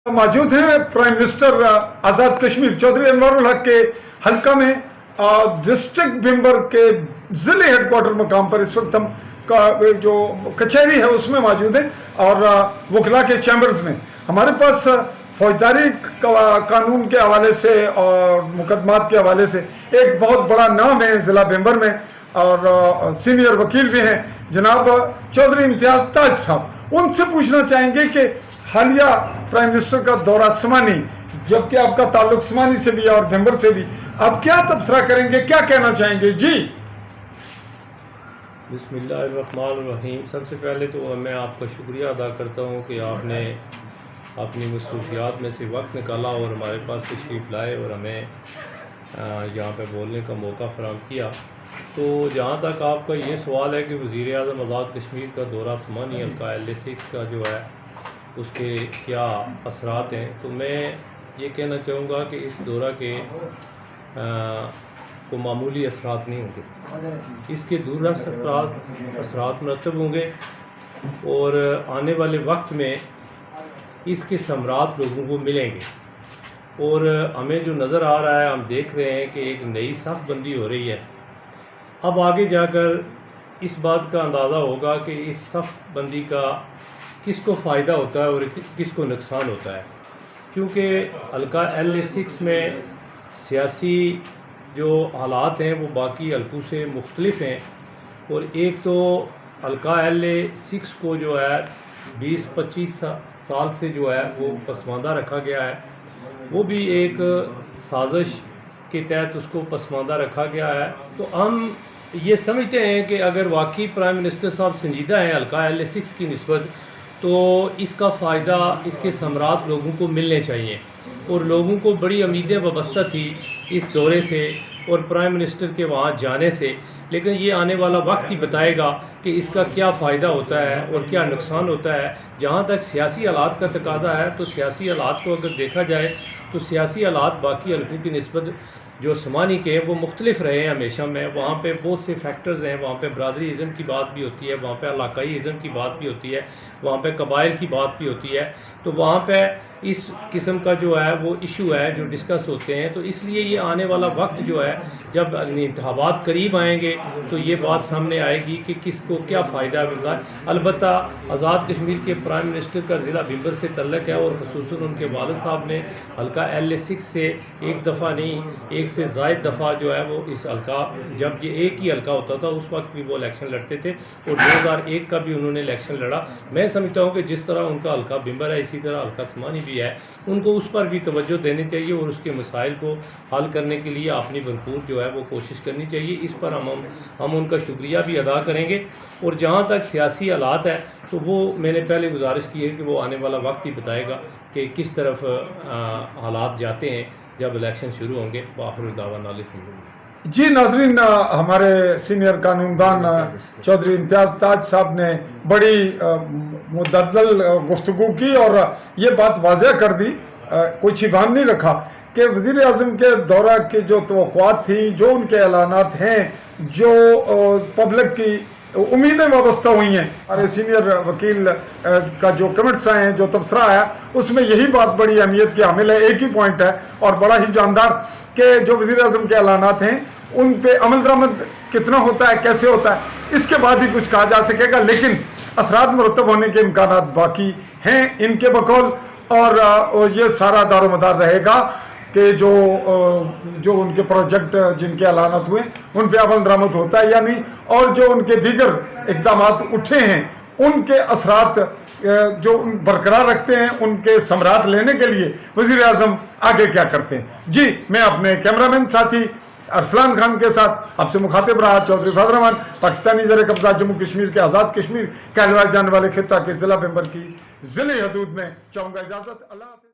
मौजूद हैं prime minister Azad Kashmir Chaudhary Anwarul हक के हल्का में डिस्ट्रिक्ट भिम्बर के जिले हेडक्वार्टर मकाम पर इस वक्त हम का जो कचहरी है उसमें मौजूद है और वकला के चैम्बर्स में हमारे पास फौजदारी कानून के हवाले से और मुकदमात के हवाले से एक बहुत बड़ा नाम है ज़िला भिम्बर में और सीनियर वकील भी हैं जनाब चौधरी इम्तियाज़ ताज साहब। उनसे पूछना चाहेंगे कि हालिया प्राइम मिनिस्टर का दौरा समानी, जबकि आपका ताल्लुक समानी से भी है और भिम्बर से भी, आप क्या तबसरा करेंगे, क्या कहना चाहेंगे? जी बिस्मिल्लाहिर्रहमानिर्रहीम। सबसे पहले तो मैं आपका शुक्रिया अदा करता हूँ कि आपने अपनी मसरूफियात में से वक्त निकाला और हमारे पास तशरीफ़ लाए और हमें यहाँ पे बोलने का मौका फराहम किया। तो जहाँ तक आपका ये सवाल है कि वज़ीर आज़म आज़ाद कश्मीर का दौरा समानी हल्का LA6 का जो है उसके क्या असरात हैं, तो मैं ये कहना चाहूँगा कि इस दौरा के को मामूली असरात नहीं होंगे, इसके दूरदराज असरात मरतब होंगे और आने वाले वक्त में इसके समरात लोगों को मिलेंगे। और हमें जो नज़र आ रहा है, हम देख रहे हैं कि एक नई सफ़ बंदी हो रही है। अब आगे जाकर इस बात का अंदाज़ा होगा कि इस सफ़ बंदी का किसको फ़ायदा होता है और किसको नुकसान होता है, क्योंकि हल्का LA6 में सियासी जो हालात हैं वो बाकी हल्कों से मुख्तलिफ हैं। और एक तो हल्का LA6 को जो है 20-25 साल से जो है वो पसमानदा रखा गया है, वो भी एक साजिश के तहत उसको पसमानदा रखा गया है। तो हम ये समझते हैं कि अगर वाकई प्राइम मिनिस्टर साहब संजीदा हैं हल्का LA6 की निस्बत, तो इसका फ़ायदा, इसके समरात लोगों को मिलने चाहिए। और लोगों को बड़ी उम्मीदें वाबस्ता थी इस दौरे से और प्राइम मिनिस्टर के वहाँ जाने से, लेकिन ये आने वाला वक्त ही बताएगा कि इसका क्या फ़ायदा होता है और क्या नुकसान होता है। जहाँ तक सियासी हालात का तकादा है, तो सियासी हालात को अगर देखा जाए तो सियासी हालात बाकी हल्कों की निस्बत जो समानी के हैं वो मुख्तलिफ रहे हैं हमेशा में। वहाँ पे बहुत से फैक्टर्स हैं, वहाँ पे बरादरी इज़म की बात भी होती है, वहाँ पे इलाकाई इज़म की बात भी होती है, वहाँ पे कबाइल की बात भी होती है। तो वहाँ पे इस किस्म का जो है वो इशू है जो डिस्कस होते हैं। तो इसलिए ये आने वाला वक्त जो है, जब इंतखाबात करीब आएंगे तो ये बात सामने आएगी कि किसको क्या फ़ायदा मिल रहा है। अलबत्ता आज़ाद कश्मीर के प्राइम मिनिस्टर का ज़िला भिम्बर से तल्लुक़ है और ख़ुसूसन उनके वालिद साहब ने हल्का LA6 से एक दफ़ा नहीं, एक से ज़ायद दफ़ा जो है वो इस हल्का, जब ये एक ही हल्का होता था उस वक्त भी वो इलेक्शन लड़ते थे और 2001 का भी उन्होंने इलेक्शन लड़ा। मैं समझता हूँ कि जिस तरह उनका हल्का भिम्बर है, इसी तरह हल्का समानी भी है, उनको उस पर भी तवज्जो देनी चाहिए और उसके मसाइल को हल करने के लिए अपनी भरपूर जो है वो कोशिश करनी चाहिए। इस पर हम उनका शुक्रिया भी अदा करेंगे। और जहाँ तक सियासी हालात है, तो वो मैंने पहले गुजारिश की है कि वो आने वाला वक्त ही बताएगा कि किस तरफ हालात जाते हैं जब इलेक्शन शुरू होंगे। आखिर दावा नाले से जी नाज़रीन, हमारे सीनियर कानूनदान चौधरी इम्तियाज़ ताज साहब ने बड़ी मुद्दल गुफ्तगू की और ये बात वाज़ह कर दी, कोई छिपान नहीं रखा कि वज़ीर आज़म के दौरा की जो तवक्कुआत थी, जो उनके ऐलानात हैं, जो पब्लिक की उम्मीदें वाबस्ता हुई हैं। हमारे सीनियर वकील का जो कमेंट्स आए हैं, जो तबसरा आया, उसमें यही बात बड़ी अहमियत की हामिल है। एक ही पॉइंट है और बड़ा ही जानदार कि जो वज़ीर आज़म के ऐलानात हैं उन पे अमल दरामद कितना होता है, कैसे होता है, इसके बाद ही कुछ कहा जा सकेगा। लेकिन असरात मुरतब होने के इम्कानात बाकी हैं इनके बकौल, और ये सारा दारोमदार रहेगा कि जो उनके प्रोजेक्ट जिनके ऐलानात हुए उन पे अमल दरामद होता है या नहीं, और जो उनके दीगर इक़दामात उठे हैं उनके असरात जो बरकरार रखते हैं, उनके समरात लेने के लिए वज़ीर आज़म आगे क्या करते हैं। जी मैं अपने कैमरामैन साथी अरसलान खान के साथ आपसे मुखातिब रहा चौधरी फजल रहमान, पाकिस्तानी ज़र कब्ज़ा जम्मू कश्मीर के आज़ाद कश्मीर कहलवाए जाने वाले खित्ता के ज़िला भिम्बर की ज़िले हदूद में। चाहूँगा इजाज़त। अल्लाह हाफ़िज़।